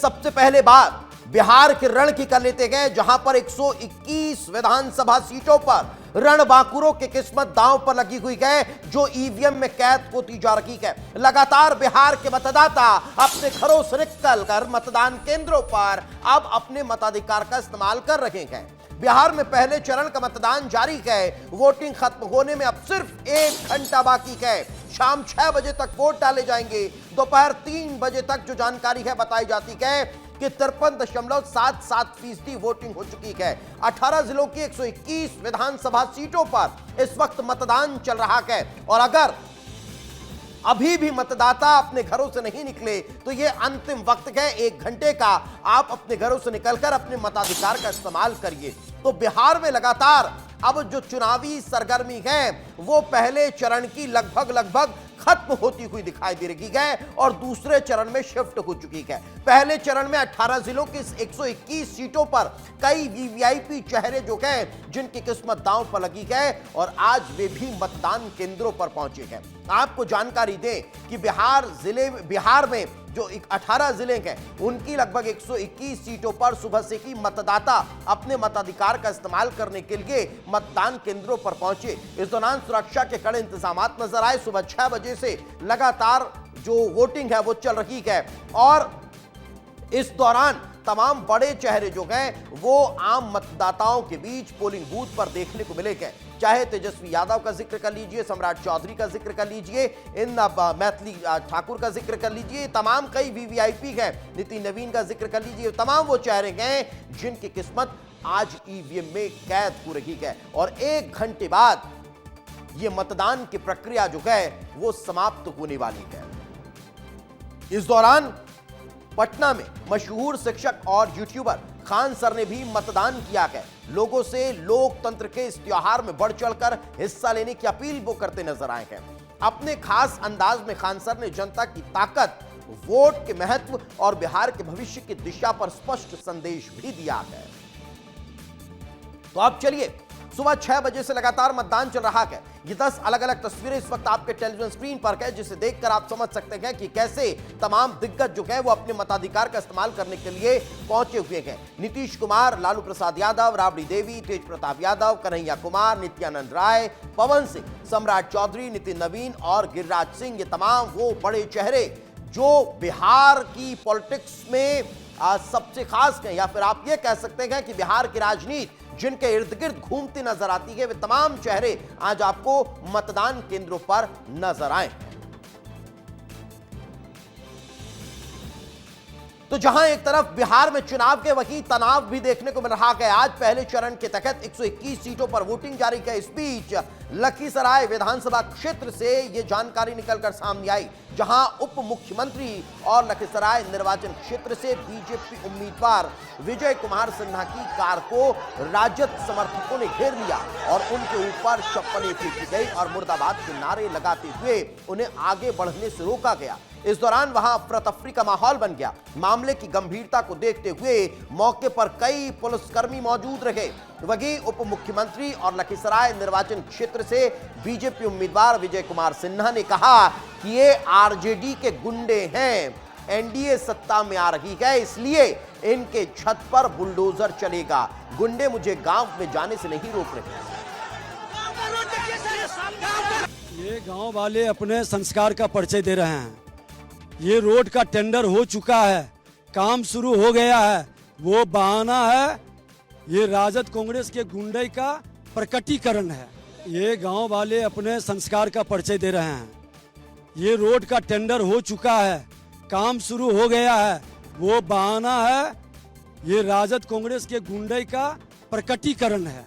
सबसे पहले बात बिहार के रण की कर लेते गए, जहां पर 121 विधानसभा सीटों पर रणबांकुरों की किस्मत दांव पर लगी हुई है, जो ईवीएम में कैद होती जा रही है। लगातार बिहार के मतदाता अपने घरों से निकलकर मतदान केंद्रों पर अब अपने मताधिकार का इस्तेमाल कर रहे हैं। बिहार में पहले चरण का मतदान जारी है। वोटिंग खत्म होने में अब सिर्फ 1 घंटा बाकी है। शाम 6 बजे तक वोट डाले जाएंगे। दोपहर 3 बजे तक जो जानकारी है बताई जाती है कि 53.77% वोटिंग हो चुकी है। 18 जिलों की 121 विधानसभा सीटों पर इस वक्त मतदान चल रहा है, और अगर अभी भी मतदाता अपने घरों से नहीं निकले तो यह अंतिम वक्त है 1 घंटे का। आप अपने घरों से निकलकर अपने मताधिकार का इस्तेमाल करिए। तो बिहार में लगातार अब जो चुनावी सरगर्मी है वो पहले चरण की लगभग खत्म होती हुई दिखाई दे रही है और दूसरे चरण में शिफ्ट हो चुकी है। पहले चरण में 18 जिलों की 121 सीटों पर कई वीवीआईपी चेहरे जो हैं जिनकी किस्मत दांव पर लगी है और आज वे भी मतदान केंद्रों पर पहुंचे हैं। आपको जानकारी दें कि बिहार में जो 18 जिले हैं उनकी लगभग 121 सीटों पर सुबह से ही मतदाता अपने मताधिकार का इस्तेमाल करने के लिए मतदान केंद्रों पर पहुंचे। इस दौरान सुरक्षा के कड़े इंतजामात नजर आए। सुबह 6 बजे से लगातार जो वोटिंग है वो चल रही है और इस दौरान तमाम बड़े चेहरे जो हैं वो आम मतदाताओं के बीच पोलिंग बूथ पर देखने को मिलेंगे। चाहे तेजस्वी यादव का जिक्र कर लीजिए, सम्राट चौधरी का जिक्र कर लीजिए, इन मैथिली ठाकुर का जिक्र कर लीजिए, तमाम कई वीवीआईपी हैं, नितिन नवीन का जिक्र कर लीजिए, तमाम वो चेहरे हैं जिनकी किस्मत आज ईवीएम में कैद हो रही है और 1 घंटे बाद ये मतदान की प्रक्रिया जो है वो समाप्त होने वाली है। इस दौरान पटना में मशहूर शिक्षक और यूट्यूबर खान सर ने भी मतदान किया है। लोगों से लोकतंत्र के इस त्योहार में बढ़ चढ़कर हिस्सा लेने की अपील वो करते नजर आए हैं। अपने खास अंदाज में खान सर ने जनता की ताकत, वोट के महत्व और बिहार के भविष्य की दिशा पर स्पष्ट संदेश भी दिया है। तो अब चलिए, सुबह 6 बजे से लगातार मतदान चल रहा है। ये 10 अलग अलग तस्वीरें इस वक्त आपके टेलीविजन स्क्रीन पर है, जिसे देखकर आप समझ सकते हैं कि कैसे तमाम दिग्गज जो है वो अपने मताधिकार का इस्तेमाल करने के लिए पहुंचे हुए हैं। नीतीश कुमार, लालू प्रसाद यादव, राबड़ी देवी, तेज प्रताप यादव, कन्हैया कुमार, नित्यानंद राय, पवन सिंह, सम्राट चौधरी, नितिन नवीन और गिरिराज सिंह, ये तमाम वो बड़े चेहरे जो बिहार की पॉलिटिक्स में सबसे खास हैं, या फिर आप ये कह सकते हैं कि बिहार की राजनीति जिनके इर्द गिर्द घूमती नजर आती है, वे तमाम चेहरे आज आपको मतदान केंद्रों पर नजर आए। तो जहां एक तरफ बिहार में चुनाव के वही तनाव भी देखने को मिल रहा है। आज पहले चरण के तहत 121 सीटों पर वोटिंग जारी है। इस बीच लखीसराय विधानसभा क्षेत्र से यह जानकारी निकलकर सामने आई, जहां उप मुख्यमंत्री और लखीसराय निर्वाचन क्षेत्र से बीजेपी उम्मीदवार विजय कुमार सिन्हा की कार को राजद समर्थकों ने घेर लिया और उनके ऊपर चप्पलें फेंकी गई और मुर्दाबाद के नारे लगाते हुए उन्हें आगे बढ़ने से रोका गया। इस दौरान वहां अफरा तफरी का माहौल बन गया। मामले की गंभीरता को देखते हुए मौके पर कई पुलिसकर्मी मौजूद रहे। वहीं उप मुख्यमंत्री और लखीसराय निर्वाचन क्षेत्र से बीजेपी उम्मीदवार विजय कुमार सिन्हा ने कहा कि ये आरजेडी के गुंडे हैं, एनडीए सत्ता में आ रही है, इसलिए इनके छत पर बुलडोजर चलेगा। गुंडे मुझे गांव में जाने से नहीं रोक रहे। ये गांव वाले अपने संस्कार का परिचय दे रहे हैं। ये रोड का टेंडर हो चुका है, काम शुरू हो गया है, वो बहाना है, ये राजद कांग्रेस के गुंडे का प्रकटीकरण है। ये गांव वाले अपने संस्कार का परिचय दे रहे हैं। ये रोड का टेंडर हो चुका है, काम शुरू हो गया है, वो बहाना है, ये राजद कांग्रेस के गुंडे का प्रकटीकरण है।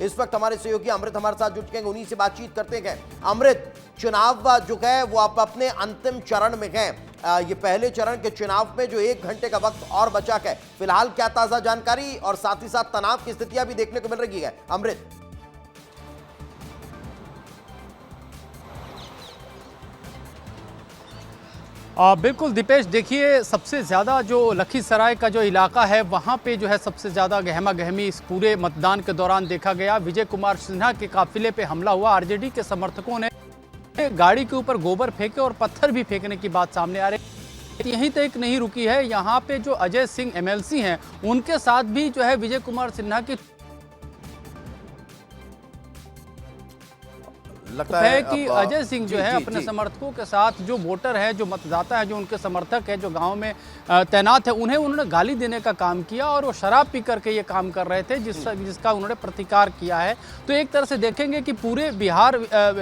इस वक्त हमारे सहयोगी अमृत हमारे साथ जुट गए, उन्हीं से बातचीत करते हैं। अमृत, चुनाव जो है वो आप अपने अंतिम चरण में हैं। ये पहले चरण के चुनाव में जो 1 घंटे का वक्त और बचा है, फिलहाल क्या ताजा जानकारी और साथ ही साथ तनाव की स्थितियां भी देखने को मिल रही है? अमृत। बिल्कुल दीपेश, देखिए सबसे ज़्यादा जो लखीसराय का जो इलाका है वहाँ पे जो है सबसे ज़्यादा गहमा गहमी इस पूरे मतदान के दौरान देखा गया। विजय कुमार सिन्हा के काफिले पे हमला हुआ। आरजेडी के समर्थकों ने गाड़ी के ऊपर गोबर फेंके और पत्थर भी फेंकने की बात सामने आ रही। यहीं तक नहीं रुकी है, यहाँ पे जो अजय सिंह एमएलसी हैं उनके साथ भी जो है विजय कुमार सिन्हा की लगता है कि अब, अजय सिंह जो जी, है जी, अपने जी। समर्थकों के साथ, जो वोटर है, जो मतदाता है, जो उनके समर्थक है, जो गांव में तैनात है, उन्होंने गाली देने का काम किया और वो शराब पी करके ये काम कर रहे थे, जिसका उन्होंने प्रतिकार किया है। तो एक तरह से देखेंगे कि पूरे बिहार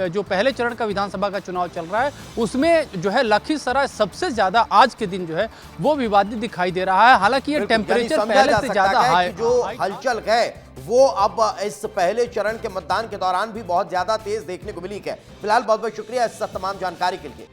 जो पहले चरण का विधानसभा का चुनाव चल रहा है उसमें जो है लखीसराय सबसे ज्यादा आज के दिन जो है वो विवादित दिखाई दे रहा है। हालांकि ये बिल्कुल, टेम्परेचर यानी समझा पहले जा से सकता ज्यादा है हाई, कि जो हलचल है वो अब इस पहले चरण के मतदान के दौरान भी बहुत ज्यादा तेज देखने को मिली है। फिलहाल बहुत बहुत शुक्रिया इस तमाम जानकारी के लिए।